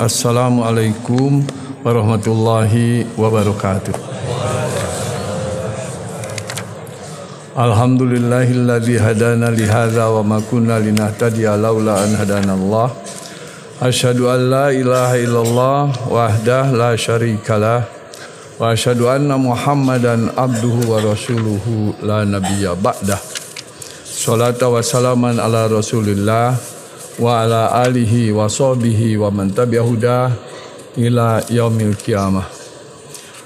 Assalamualaikum warahmatullahi wabarakatuh. Alhamdulillahilladzi hadana li hadza wa ma kunna linahtadiya laula an hadanallah. Asyhadu an la ilaha illallah wahdahu la syarikalah wa asyhadu anna Muhammadan abduhu wa rasuluhu la nabiyya ba'dah. Sholata wa salaman ala Rasulillah wa ala alihi wa sahbihi wa man tabi'ahuda ila yaumil qiyamah.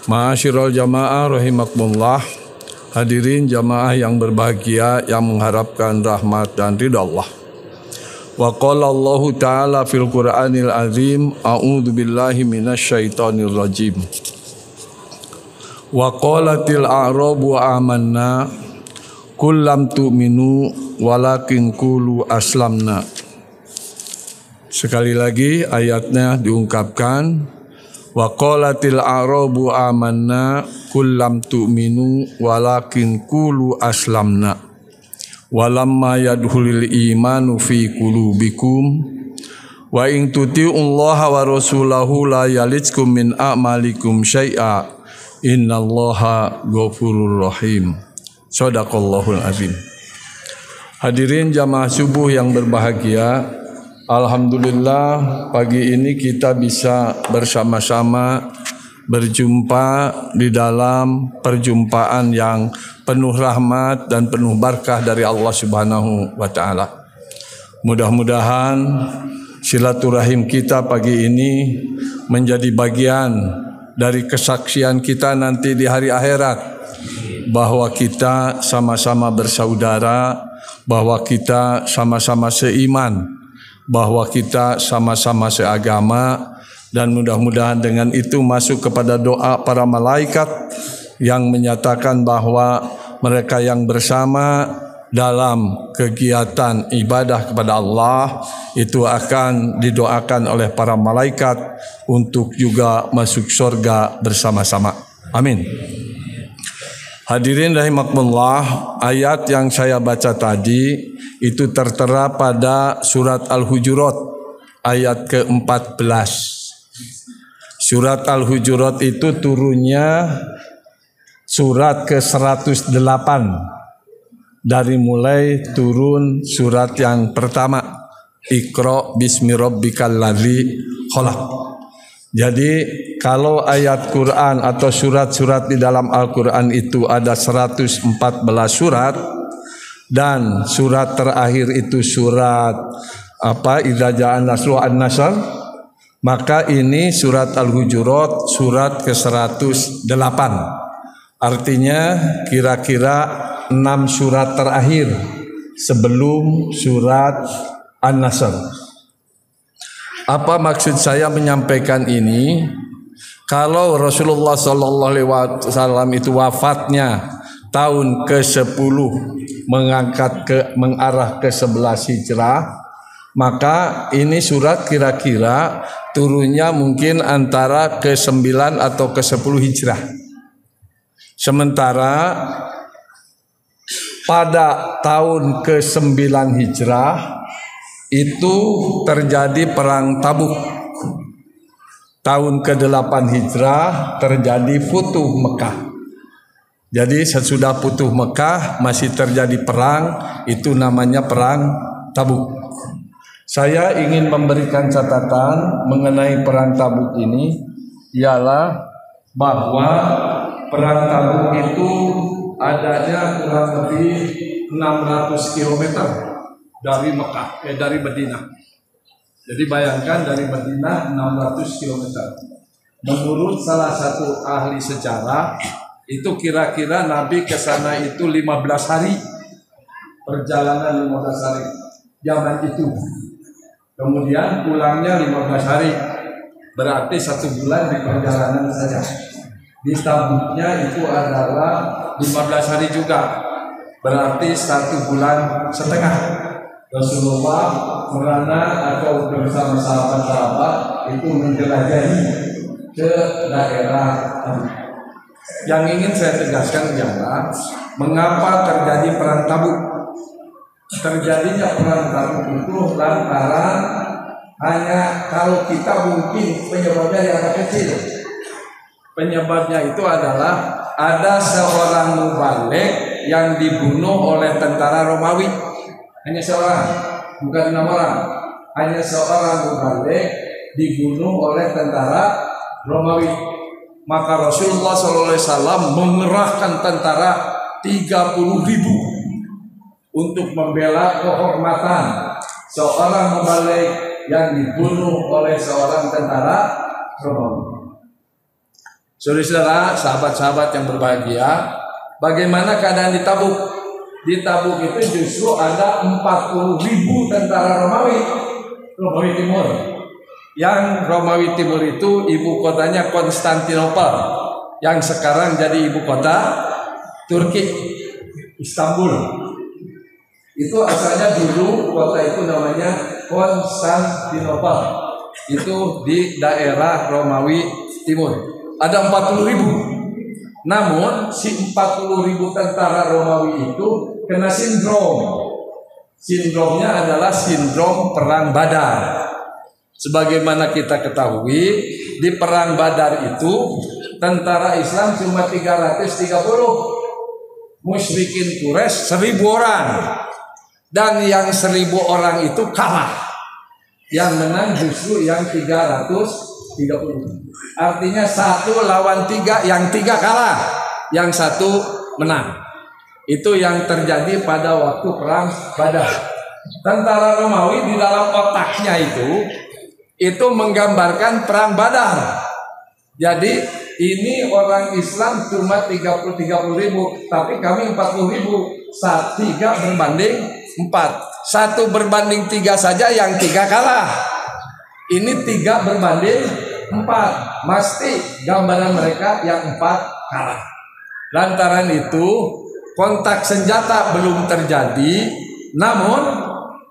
Ma'asyiral jamaah rahimakumullah. Hadirin jamaah yang berbahagia yang mengharapkan rahmat dan ridha Allah. Wa qala Allah Ta'ala fil Qur'anil Azim, a'udzu billahi minasyaitonir rajim. Wa qalatil a'rabu amanna qul lam tu'minu walakin qulu aslamna. Sekali lagi ayatnya diungkapkan, wa qalatil a'rabu amanna qul lam tu'minu walakin qulu aslamna walamma yadkhulul imanu fi qulubikum wa in tuti'ullaha wa rasulahu la yalitskum min a'malikum syai'a innallaha ghafurur rahim. Shadaqallahul azim. Hadirin jamaah subuh yang berbahagia, alhamdulillah pagi ini kita bisa bersama-sama berjumpa di dalam perjumpaan yang penuh rahmat dan penuh berkah dari Allah Subhanahu wa taala. Mudah-mudahan silaturahim kita pagi ini menjadi bagian dari kesaksian kita nanti di hari akhirat, bahwa kita sama-sama bersaudara, bahwa kita sama-sama seiman, bahwa kita sama-sama seagama, dan mudah-mudahan dengan itu masuk kepada doa para malaikat yang menyatakan bahwa mereka yang bersama dalam kegiatan ibadah kepada Allah itu akan didoakan oleh para malaikat untuk juga masuk surga bersama-sama. Amin. Hadirin rahimakumullah, ayat yang saya baca tadi itu tertera pada surat Al-Hujurat ayat ke-14. Surat Al-Hujurat itu turunnya surat ke-108 dari mulai turun surat yang pertama, Iqra bismi rabbikal ladzi khalaq. Jadi kalau ayat Quran atau surat-surat di dalam Al-Quran itu ada 114 surat, dan surat terakhir itu surat Idza jaa nasru an-nasr, maka ini surat Al-Hujurat surat ke-108. Artinya kira-kira 6 surat terakhir sebelum surat An-Nasr. Apa maksud saya menyampaikan ini? Kalau Rasulullah Sallallahu Alaihi Wasallam itu wafatnya tahun ke-10 mengarah ke 11 Hijrah, maka ini surat kira-kira turunnya mungkin antara ke-9 atau ke-10 Hijrah. Sementara pada tahun ke-9 Hijrah itu terjadi perang Tabuk. Tahun ke-8 Hijrah terjadi Futuh Mekah. Jadi sesudah Futuh Mekah masih terjadi perang, itu namanya perang Tabuk. Saya ingin memberikan catatan mengenai perang Tabuk ini, ialah bahwa perang Tabuk itu adanya kurang lebih 600 km dari Mekah, dari Madinah. Jadi bayangkan dari Madinah 600 km. Menurut salah satu ahli sejarah, itu kira-kira Nabi ke sana itu 15 hari. Perjalanan 15 hari zaman itu. Kemudian pulangnya 15 hari. Berarti 1 bulan di perjalanan saja. Di Tabuknya itu adalah 15 hari juga. Berarti 1 bulan setengah. Rasulullah merana atau bersama sahabat-sahabat itu menjelajahi ke daerah Tabuk. Yang ingin saya tegaskan adalah mengapa terjadi perang Tabuk. Terjadinya perang Tabuk itu lantaran Hanya kalau kita mungkin penyebabnya yang agak kecil. Penyebabnya itu adalah ada seorang mubalik yang dibunuh oleh tentara Romawi. Hanya seorang, bukan 6 orang. Hanya seorang mubalik dibunuh oleh tentara Romawi. Maka Rasulullah SAW mengerahkan tentara 30.000 untuk membela kehormatan seorang mubalik yang dibunuh oleh seorang tentara Romawi. Saudara-saudara, sahabat-sahabat yang berbahagia, bagaimana keadaan di Tabuk? Di Tabuk itu justru ada 40.000 tentara Romawi Timur. Yang Romawi Timur itu ibu kotanya Konstantinopel, yang sekarang jadi ibu kota Turki, Istanbul. Itu asalnya dulu kota itu namanya Konstantinopel. Itu di daerah Romawi Timur. Ada 40.000. Namun si 40.000 tentara Romawi itu kena sindrom. Sindromnya adalah sindrom perang Badar. Sebagaimana kita ketahui, di perang Badar itu tentara Islam cuma 330, musyrikin Quraisy 1.000 orang. Dan yang 1.000 orang itu kalah. Yang menang justru yang 330. Artinya 1 lawan 3, yang 3 kalah, yang 1 menang. Itu yang terjadi pada waktu perang Badar. Tentara Romawi di dalam otaknya itu menggambarkan perang Badar. Jadi ini orang Islam cuma 30.000, tapi kami 40.000. 3 berbanding 4. 1 berbanding 3 saja, yang 3 kalah. Ini 3 berbanding 4. Mesti gambaran mereka yang 4 kalah. Lantaran itu kontak senjata belum terjadi, namun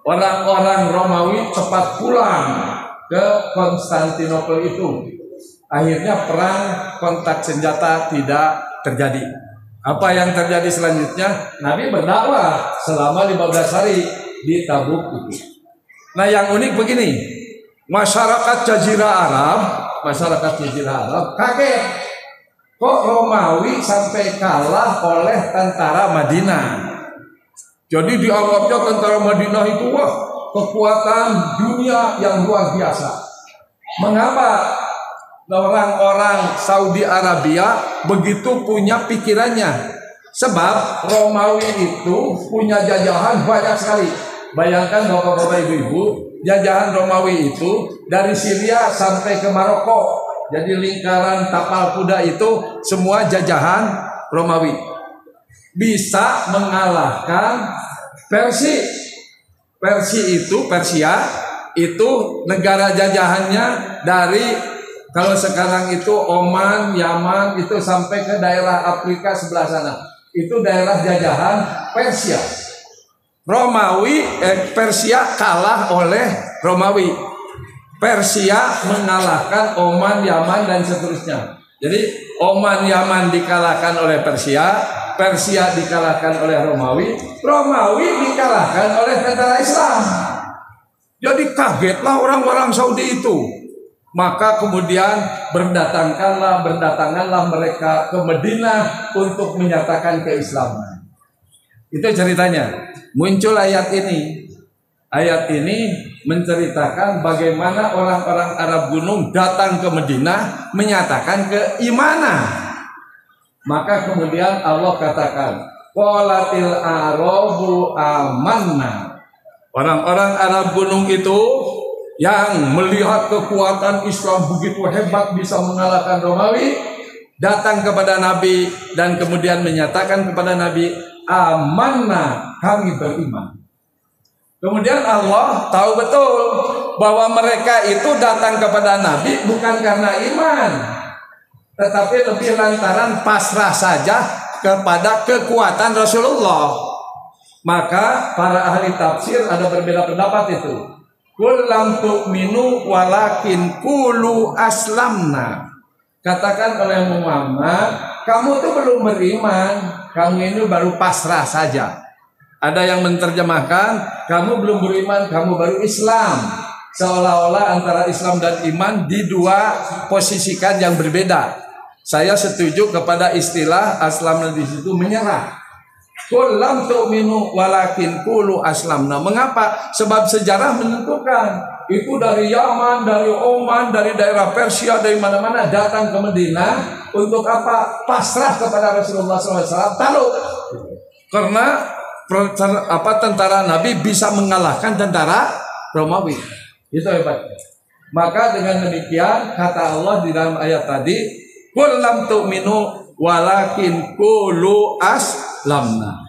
orang-orang Romawi cepat pulang ke Konstantinopel itu. Akhirnya perang kontak senjata tidak terjadi. Apa yang terjadi selanjutnya? Nabi berdakwah selama 15 hari di Tabuk itu. Nah, yang unik begini, masyarakat Jazirah Arab kaget. Kok Romawi sampai kalah oleh tentara Madinah? Jadi dianggapnya tentara Madinah itu kekuatan dunia yang luar biasa. Mengapa orang-orang Saudi Arabia begitu punya pikirannya? Sebab Romawi itu punya jajahan banyak sekali. Bayangkan bapak-bapak ibu-ibu, jajahan Romawi itu dari Syria sampai ke Maroko. Jadi lingkaran tapal kuda itu semua jajahan Romawi. Bisa mengalahkan Persia itu negara jajahannya dari, kalau sekarang itu Oman, Yaman, itu sampai ke daerah Afrika sebelah sana. Itu daerah jajahan Persia. Persia kalah oleh Romawi. Persia mengalahkan Oman, Yaman, dan seterusnya. Jadi Oman, Yaman dikalahkan oleh Persia, Persia dikalahkan oleh Romawi, Romawi dikalahkan oleh tentara Islam. Jadi kagetlah orang-orang Saudi itu. Maka kemudian berdatanganlah mereka ke Madinah untuk menyatakan keislaman. Itu ceritanya. Muncul ayat ini. Ayat ini menceritakan bagaimana orang-orang Arab gunung datang ke Madinah menyatakan keimanan. Maka kemudian Allah katakan, qalatil arabu amanna. Orang-orang Arab gunung itu yang melihat kekuatan Islam begitu hebat bisa mengalahkan Romawi, datang kepada Nabi dan kemudian menyatakan kepada Nabi, amanna, kami beriman. Kemudian Allah tahu betul bahwa mereka itu datang kepada Nabi bukan karena iman, tetapi lebih lantaran pasrah saja kepada kekuatan Rasulullah. Maka para ahli tafsir ada berbeda pendapat itu. Qul lam tu'minu walakin qulu aslamna. Katakan oleh Muhammad, kamu tuh belum beriman, kamu ini baru pasrah saja. Ada yang menerjemahkan, kamu belum beriman, kamu baru Islam. seolah-olah antara Islam dan iman di dua posisikan yang berbeda. Saya setuju kepada istilah aslamna di situ menyerah. Qul lam tu'minu walakin qulu aslamna. Mengapa? Sebab sejarah menentukan. Itu dari Yaman, dari Oman, dari daerah Persia, dari mana-mana datang ke Madinah untuk apa? Pasrah kepada Rasulullah SAW. Tahu? Karena tentara Nabi bisa mengalahkan tentara Romawi. Itu hebatnya. Maka dengan demikian kata Allah di dalam ayat tadi, Qul lam tu'minu walakin qulu aslamna.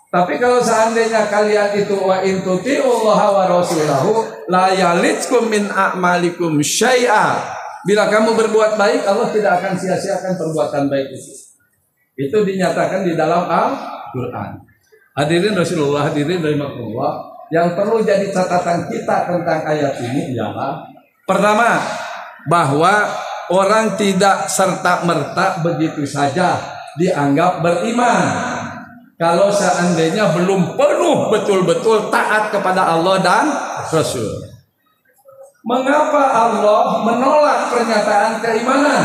Tapi kalau seandainya kalian itu wa in tuti'ullaha wa rasulahu la yalitkum min a'malikum syai'a. Bila kamu berbuat baik, Allah tidak akan sia-siakan perbuatan baik itu. Itu dinyatakan di dalam Al-Qur'an. Hadirin Rasulullah, hadirin rahimakumullah, yang perlu jadi catatan kita tentang ayat ini ialah pertama, bahwa orang tidak serta-merta begitu saja dianggap beriman kalau seandainya belum penuh betul-betul taat kepada Allah dan Rasul. Mengapa Allah menolak pernyataan keimanan?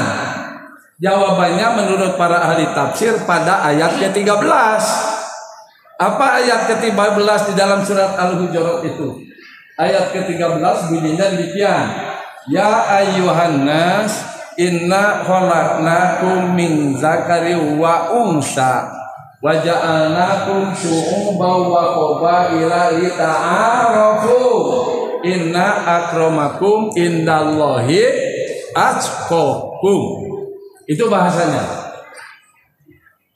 Jawabannya menurut para ahli tafsir pada ayat ke-13. Apa ayat ke-13 di dalam surat Al-Hujurat itu? Ayat ke-13 bunyinya demikian. Ya ayyuhan nas inna khalaqnakum min zakari wa unsa wa ja'alnakum syu'uban wa qabaila lita'arafu inna akramakum indallahi atqakum. Itu bahasanya.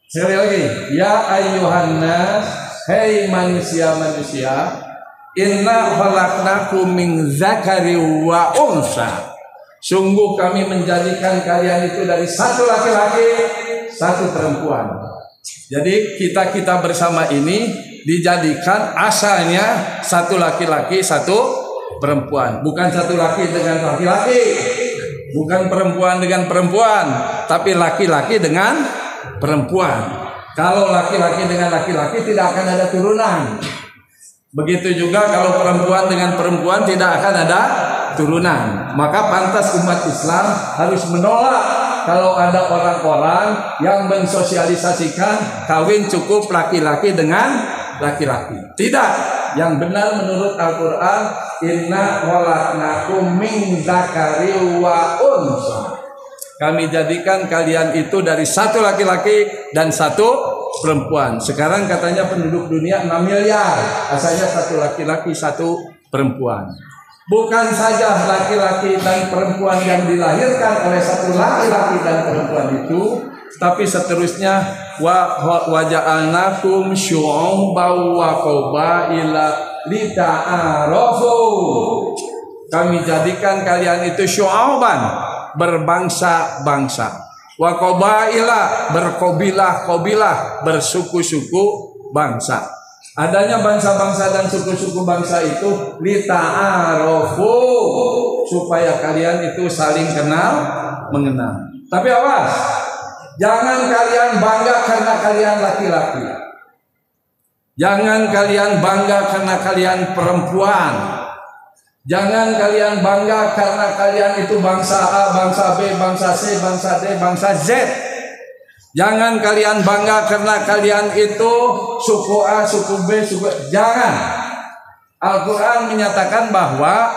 Sekali lagi, ya ayyuhan nas, hei manusia-manusia, inna khalaqnakum min zakari wa unsa. Sungguh kami menjadikan kalian itu dari satu laki-laki, satu perempuan. Jadi kita bersama ini dijadikan asalnya satu laki-laki, satu perempuan. Bukan satu laki dengan laki-laki, bukan perempuan dengan perempuan, tapi laki-laki dengan perempuan. Kalau laki-laki dengan laki-laki tidak akan ada turunan. Begitu juga kalau perempuan dengan perempuan tidak akan ada turunan. Maka pantas umat Islam harus menolak kalau ada orang-orang yang mensosialisasikan kawin cukup laki-laki dengan laki-laki. Tidak. Yang benar menurut Al-Quran, inna khalaqnakum min zakari wa unsa. Kami jadikan kalian itu dari satu laki-laki dan satu perempuan. Sekarang katanya penduduk dunia 6 miliar. Asalnya satu laki-laki, satu perempuan. Bukan saja laki-laki dan perempuan yang dilahirkan oleh satu laki-laki dan perempuan itu, tapi seterusnya wa ja'alnakum syu'uban wa qabaila lita'arafu. Kami jadikan kalian itu syu'uban, berbangsa-bangsa, wa qabaila, berkobilah-kobilah, bersuku-suku bangsa. Adanya bangsa-bangsa dan suku-suku bangsa itu lita'arafu, supaya kalian itu saling kenal mengenal. Tapi awas, jangan kalian bangga karena kalian laki-laki. Jangan kalian bangga karena kalian perempuan. Jangan kalian bangga karena kalian itu bangsa A, bangsa B, bangsa C, bangsa D, bangsa Z. Jangan kalian bangga karena kalian itu suku A, suku B, suku. Jangan. Al-Quran menyatakan bahwa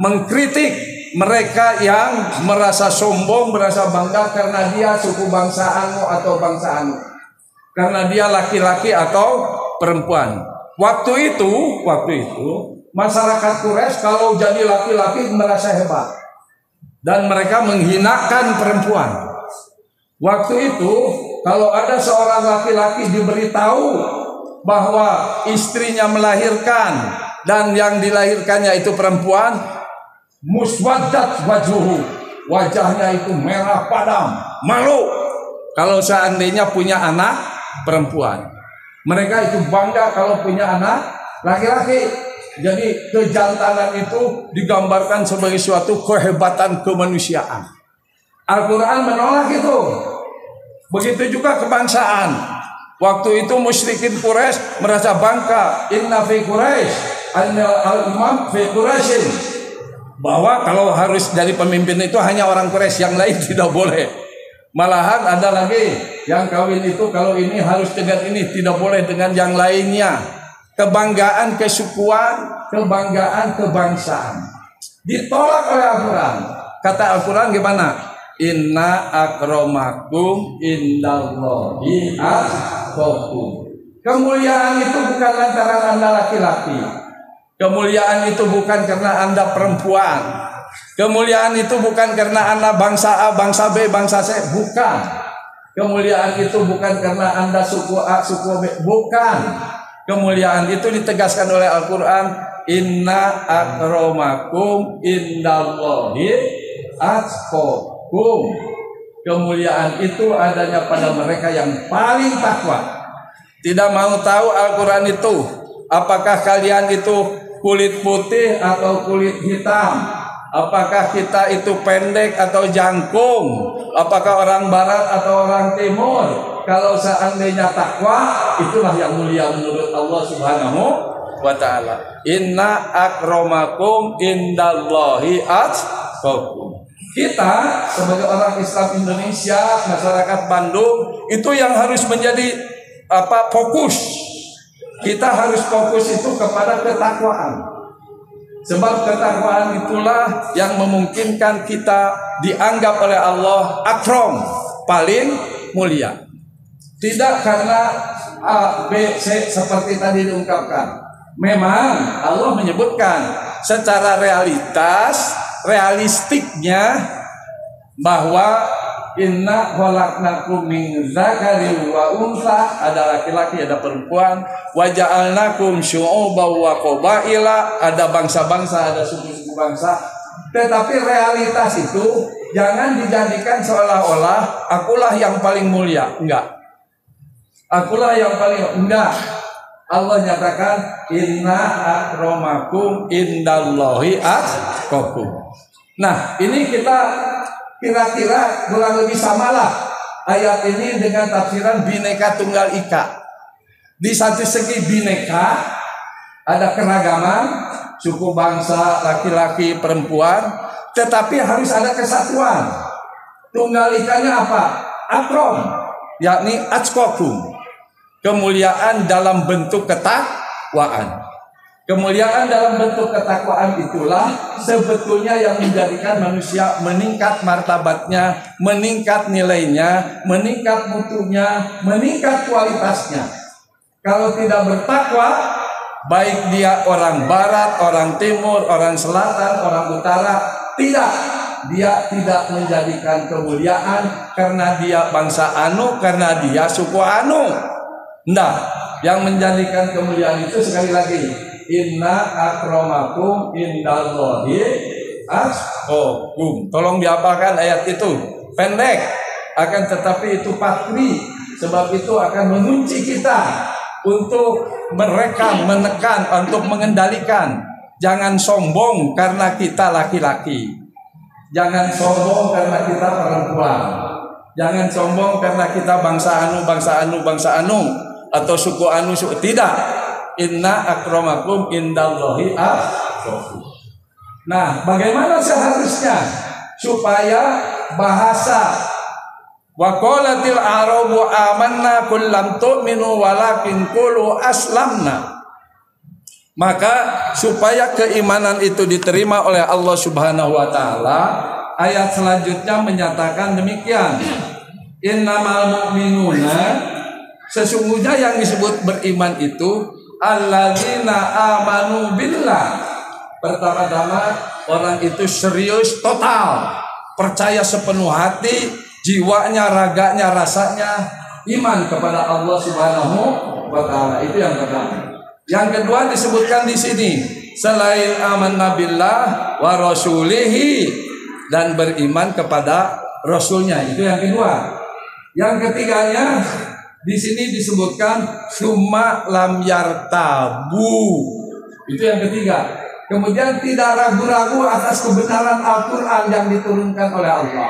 mengkritik mereka yang merasa sombong, merasa bangga karena dia suku bangsa anu atau bangsa anu, karena dia laki-laki atau perempuan. Waktu itu masyarakat Quraisy kalau jadi laki-laki merasa hebat dan mereka menghinakan perempuan. Waktu itu kalau ada seorang laki-laki diberitahu bahwa istrinya melahirkan dan yang dilahirkannya itu perempuan, muswaddat wajhuhu, wajahnya itu merah padam, malu kalau seandainya punya anak perempuan. Mereka itu bangga kalau punya anak laki-laki. Jadi kejantanan itu digambarkan sebagai suatu kehebatan kemanusiaan. Al-Quran menolak itu. Begitu juga kebangsaan. Waktu itu musyrikin Quraisy merasa bangga. Inna fi Quraisy al-imam fi Quraisyin. bahwa kalau harus jadi pemimpin itu hanya orang Quraisy, yang lain tidak boleh. Malahan ada lagi yang kawin itu kalau ini harus dengan ini, tidak boleh dengan yang lainnya. Kebanggaan kesukuan, kebanggaan kebangsaan ditolak oleh Al-Quran. Kata Al-Quran gimana? Inna akramakum indallahi atqakum. Kemuliaan itu bukan lantaran Anda laki-laki. Kemuliaan itu bukan karena Anda perempuan. Kemuliaan itu bukan karena Anda bangsa A, bangsa B, bangsa C. Bukan. Kemuliaan itu bukan karena Anda suku A, suku B. Bukan. Kemuliaan itu ditegaskan oleh Al-Quran. Inna akramakum indallahi atqakum. Kemuliaan itu adanya pada mereka yang paling takwa. Tidak mau tahu Al-Quran itu apakah kalian itu kulit putih atau kulit hitam, apakah kita itu pendek atau jangkung, apakah orang barat atau orang timur. Kalau seandainya takwa, itulah yang mulia menurut Allah Subhanahu wa ta'ala. Inna akramakum indallahi atqakum. Kita sebagai orang Islam Indonesia, masyarakat Bandung, itu yang harus menjadi fokus. Kita harus fokus itu kepada ketakwaan. Sebab ketakwaan itulah yang memungkinkan kita dianggap oleh Allah akram, paling mulia. Tidak karena A, B, C seperti tadi diungkapkan. Memang Allah menyebutkan secara realistiknya bahwa inna khalaqnakum min dzakari wa untha, ada laki-laki ada perempuan, wa ja'alnakum syu'uban wa qabaila, ada bangsa-bangsa, ada suku-suku bangsa. Tetapi realitas itu jangan dijadikan seolah-olah akulah yang paling mulia. Enggak. Akulah yang paling, enggak. Allah nyatakan inna akramakum indallahi atqakum. Nah, ini kita kira-kira kurang lebih samalah ayat ini dengan tafsiran Bhinneka Tunggal Ika. Di satu segi bineka, ada keragaman suku bangsa, laki-laki, perempuan, tetapi harus ada kesatuan. Tunggal ikanya apa? Akram, yakni atqakum. Kemuliaan dalam bentuk ketakwaan. Kemuliaan dalam bentuk ketakwaan itulah sebetulnya yang menjadikan manusia meningkat martabatnya, meningkat nilainya, meningkat mutunya, meningkat kualitasnya. Kalau tidak bertakwa, baik dia orang barat, orang timur, orang selatan, orang utara, dia tidak menjadikan kemuliaan karena dia bangsa anu, karena dia suku anu. Nah, yang menjadikan kemuliaan itu sekali lagi, inna akramakum indallahi atqakum. Tolong dihafalkan ayat itu. Pendek, akan tetapi itu patri. Sebab itu akan mengunci kita untuk merekam, menekan, untuk mengendalikan. Jangan sombong karena kita laki-laki. Jangan sombong karena kita perempuan. Jangan sombong karena kita bangsa anu, bangsa anu, bangsa anu, atau suku anu, suku. Tidak. Inna akramakum indallahi atqakum. Nah, bagaimana seharusnya supaya bahasa wa qalatil arabu amanna qul lam tu'minu walakin qulu aslamna, maka supaya keimanan itu diterima oleh Allah Subhanahu wa taala, ayat selanjutnya menyatakan demikian. Innamal mu'minuna, sesungguhnya yang disebut beriman itu alladzina amanu billah. Pertama-tama orang itu serius total, percaya sepenuh hati, jiwanya, raganya, rasanya iman kepada Allah Subhanahu wa taala. Itu yang pertama. Yang kedua disebutkan di sini, selain amanna billah wa rasulihi, dan beriman kepada rasulnya. Itu yang kedua. Yang ketiganya di sini disebutkan summa lam yartabu. Itu yang ketiga. Kemudian tidak ragu-ragu atas kebenaran Al-Quran yang diturunkan oleh Allah.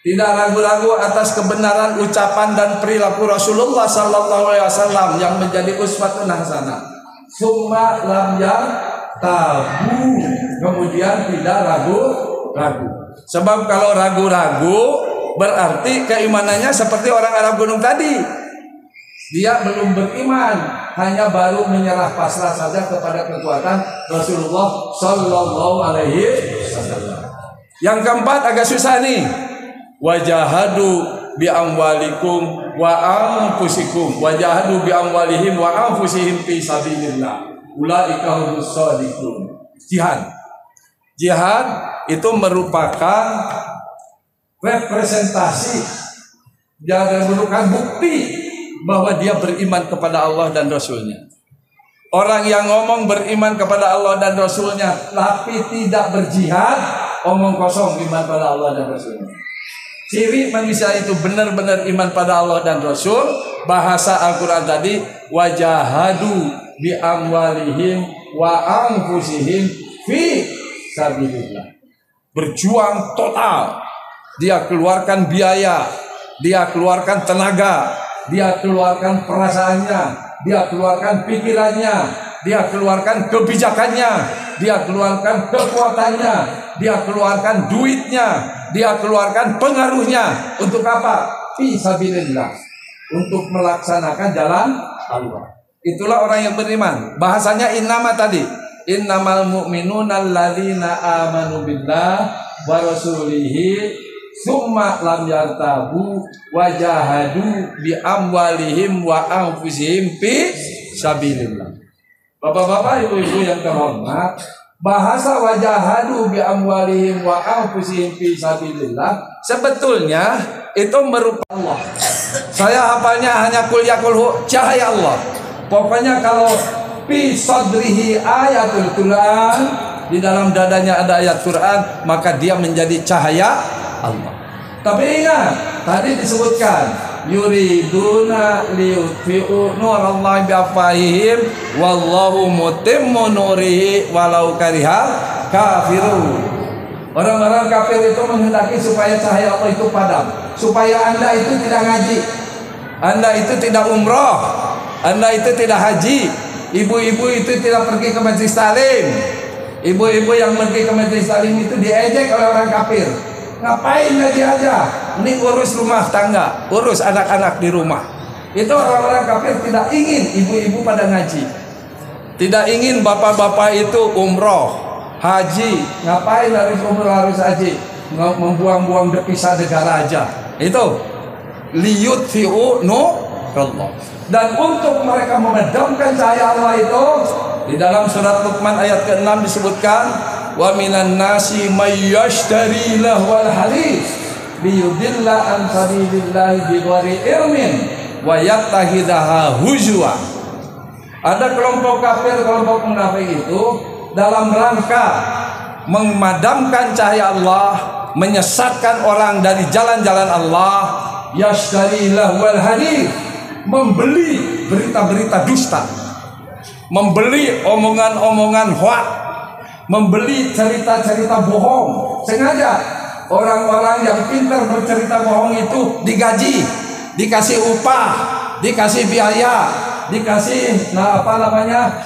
Tidak ragu-ragu atas kebenaran ucapan dan perilaku Rasulullah Sallallahu Alaihi Wasallam yang menjadi uswatun hasanah. Summa lam tabu, kemudian tidak ragu. Sebab kalau ragu-ragu berarti keimanannya seperti orang Arab gunung tadi. Dia belum beriman, hanya baru menyerah pasrah saja kepada kekuatan Rasulullah Sallallahu Alaihi Wasallam. Yang keempat agak susah nih. Wajahadu bi amwalikum wa anfusikum. Wajahadu bi amwalihim wa anfusihim fi sabilillah. Ulaika humus shadiqun. Jihad itu merupakan representasi dan merupakan bukti bahwa dia beriman kepada Allah dan Rasulnya. Orang yang ngomong beriman kepada Allah dan Rasulnya tapi tidak berjihad, omong kosong iman pada Allah dan Rasulnya. Ciri manusia itu benar-benar iman pada Allah dan Rasul. Bahasa Al-Quran tadi, wajahadu bi amwalihim wa anfusihim fi sabilillah. Berjuang total. Dia keluarkan biaya, dia keluarkan tenaga, dia keluarkan perasaannya, dia keluarkan pikirannya, dia keluarkan kebijakannya, dia keluarkan kekuatannya, dia keluarkan duitnya, dia keluarkan pengaruhnya. Untuk apa? Fi sabilillah. Untuk melaksanakan jalan Allah. Itulah orang yang beriman. Bahasanya innama tadi. Innamal mu'minuna alladzina amanu billah wa rasulihi summa lam yartabu wajahadu bi amwalihim wa anfusihim fi sabilillah. Bapak-bapak, ibu-ibu yang terhormat, bahasa wajahadu bi amwalihim wa anfusihim fi sabilillah sebetulnya itu merupakan Allah. Saya hafalnya hanya kul ya kulhu, cahaya Allah. Pokoknya kalau fi sadrihi ayatul Quran, di dalam dadanya ada ayat Quran, maka dia menjadi cahaya Allah. Tapi ingat, tadi disebutkan yuriduna liyutfi'u nurallahi biafwahihim wallahu mutimmu nurihi walau karihal kafirun. Orang-orang kafir itu menghendaki supaya cahaya Allah itu padam, supaya Anda itu tidak ngaji, Anda itu tidak umroh, Anda itu tidak haji, ibu-ibu itu tidak pergi ke majelis taklim. Ibu-ibu yang pergi ke majelis taklim itu diejek oleh orang kafir. Ngapain ngaji aja? Ini urus rumah tangga, urus anak-anak di rumah. Itu orang-orang kafir tidak ingin ibu-ibu pada ngaji, tidak ingin bapak-bapak itu umroh, haji. Ngapain harus umroh, harus haji? Membuang-buang devisa negara aja. Itu liyutfi'u nurallah. Dan untuk mereka memadamkan cahaya Allah itu, di dalam surat Luqman ayat ke-6 disebutkan, wa minan nasi may yashtari lahwal hadis liyudilla an sabilillahi bighairi ilmin wa yattahidaha huzwa. Ada kelompok kafir, kelompok munafik itu dalam rangka memadamkan cahaya Allah, menyesatkan orang dari jalan-jalan Allah, yashtari lahwal hadis, membeli berita-berita dusta, membeli omongan-omongan hoak, membeli cerita-cerita bohong. Sengaja orang-orang yang pintar bercerita bohong itu digaji, dikasih upah, dikasih biaya, dikasih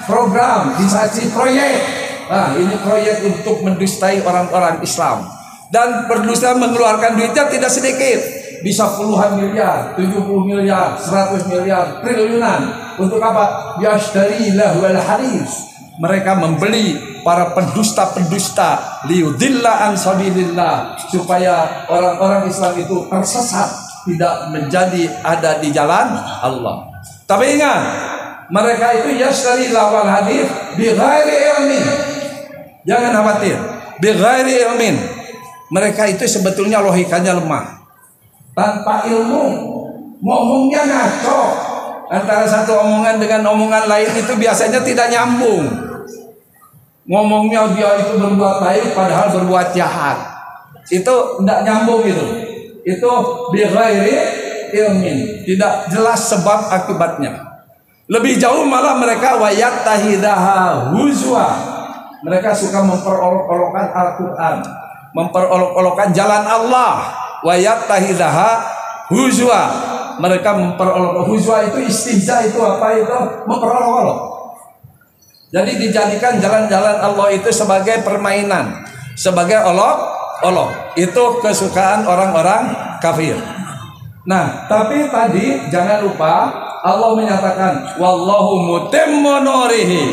program, dikasih proyek. Nah, ini proyek untuk mendustai orang-orang Islam. Dan berdusta mengeluarkan duitnya tidak sedikit, bisa puluhan miliar, 70 miliar, 100 miliar, triliunan. Untuk apa? Yashtari lahwal hadis. Mereka membeli para pendusta-pendusta liyudilla an sabilillah, supaya orang-orang Islam itu tersesat, tidak menjadi ada di jalan Allah. Tapi ingat, mereka itu yashtari lahwal hadis bighairi ilmin. Jangan khawatir, bighairi ilmin. Mereka itu sebetulnya logikanya lemah, tanpa ilmu, ngomongnya ngaco. Antara satu omongan dengan omongan lain itu biasanya tidak nyambung. Ngomongnya dia itu berbuat baik padahal berbuat jahat. Itu tidak nyambung itu. Itu bighairi ilmin, tidak jelas sebab akibatnya. Lebih jauh malah mereka wayattahidaha huzwa. Mereka suka memperolok-olokkan Al-Quran, memperolok-olokkan jalan Allah. Wayattahidaha huzwa. Mereka memperolok. Huzwa itu istihza, itu apa? Itu memperolok-olok. Jadi dijadikan jalan-jalan Allah itu sebagai permainan, sebagai olok-olok. Itu kesukaan orang-orang kafir. Nah, tapi tadi jangan lupa Allah menyatakan wallahu mutimmu nurihi.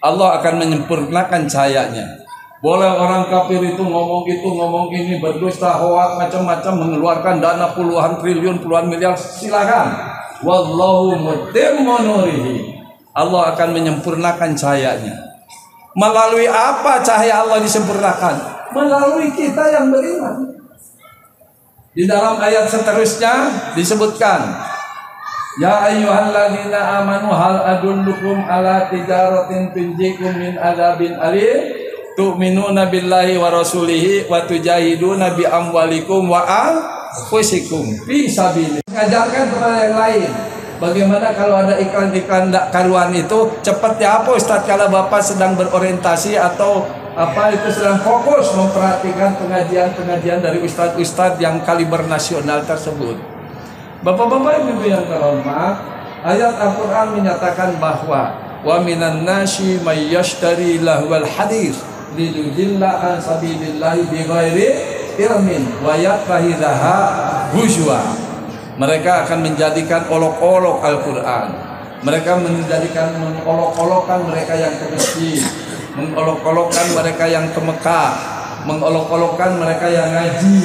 Allah akan menyempurnakan cahayanya. Boleh orang kafir itu ngomong ini, berdusta, hoak, macam-macam, mengeluarkan dana puluhan triliun, puluhan miliar, silakan. Wallahu mutimmu nurihi. Allah akan menyempurnakan cahayanya. Melalui apa cahaya Allah disempurnakan? Melalui kita yang beriman. Di dalam ayat seterusnya disebutkan, ya ayyuhalladzina amanu hal adullukum ala tijaratin tunjikum min adzabin alim tu'minuna billahi wa rasulihi wa tujahiduna bi amwalikum wa anfusikum fi sabilillah. Mengajarkan kepada yang lain. Bagaimana kalau ada iklan-iklan karuan itu cepat dihapus tatkala Bapak sedang berorientasi atau itu sedang fokus memperhatikan pengajian-pengajian dari ustadz-ustadz yang kaliber nasional tersebut. Bapak-bapak ibu yang terhormat, ayat Al-Quran menyatakan bahwa wa minan nasi may yashtari lahwal hadis lidudilla an sabilillahi bighairi ilmin wa yattahidaha huzwa. Mereka akan menjadikan olok-olok Al-Quran. Mereka mengolok-olokkan mereka yang ke masjid, mengolok-olokkan mereka yang ke Mekah, mengolok-olokkan mereka yang ngaji.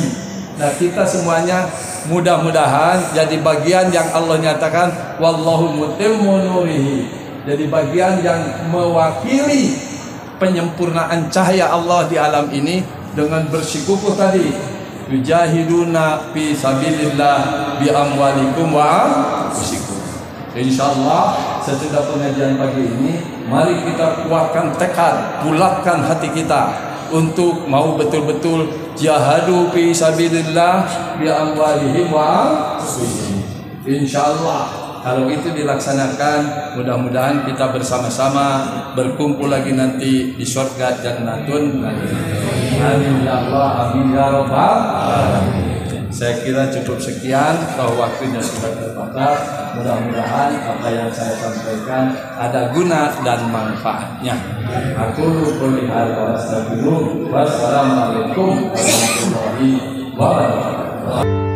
Nah, kita semuanya mudah-mudahan jadi bagian yang Allah nyatakan wallahu mutimmu nurihi. Jadi bagian yang mewakili penyempurnaan cahaya Allah di alam ini dengan bersikukuh tadi. Yujahiduna fi sabilillah bi amwalikum wa anfusikum. Insyaallah sesudah pengajian pagi ini mari kita kuatkan tekad, bulatkan hati kita untuk mau betul-betul jahadu fi sabilillah bi amwalihim wa anfusihim. Insyaallah kalau itu dilaksanakan, mudah-mudahan kita bersama-sama berkumpul lagi nanti di surga Jannatun. Amin ya Allah, amin ya Rabbal alamin. Saya kira cukup sekian, bahwa waktunya sudah terbatas. Mudah-mudahan apa yang saya sampaikan ada guna dan manfaatnya. Aku qouli hadza wa astaghfirullah. Wassalamualaikum warahmatullahi wabarakatuh.